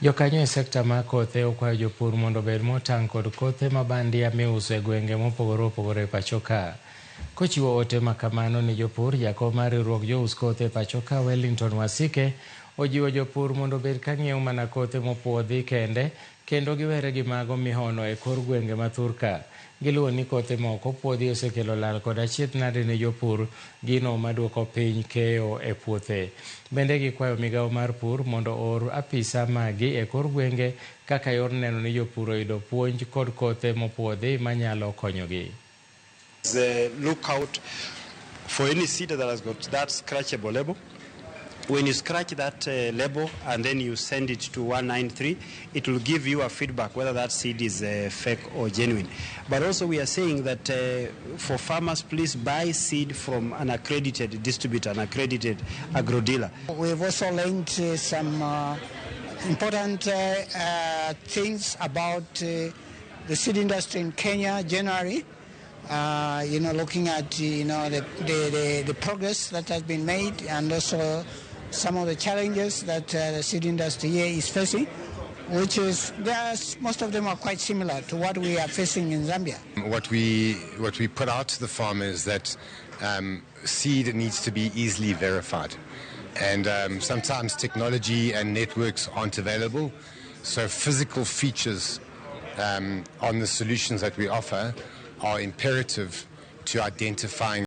Jokanyo e sekta mar kothe okwayo jopur mondo obed motang' kod kothe ma bandia miuso e gwenge mopogore opogore e pacho ka. Kochiwo ote ma kamano ni jopur, jakom mar riwruok jous kothe e pacho ka Wellington Wasike ojiwo jopur mondo obed ka ng'iewo mana kothe mopuodhi kende kendo giwere gi mago mihono e kor gwenge ma thurka. Giluwo ni kothe moko puodhi osekelo lal kod achiedh nade ne jopur, gino maduoko piny keyo e puothe. Bende gikwayo migawo mar pur mondo oor apisa magi e kor gwenge kaka yor neno ni jopur oyudo puonj kod kothe mopuodhi manyalo konyogi. Look out for any seed that has got that scratchable label. When you scratch that label and then you send it to 193, it will give you a feedback whether that seed is fake or genuine. But also we are saying that for farmers, please buy seed from an accredited distributor, an accredited agro dealer. We've also learned some important things about the seed industry in Kenya generally. Looking at the progress that has been made, and also some of the challenges that the seed industry here is facing, which is most of them are quite similar to what we are facing in Zambia. What we put out to the farmer is that seed needs to be easily verified, and sometimes technology and networks aren't available, so physical features on the solutions that we offer are imperative to identifying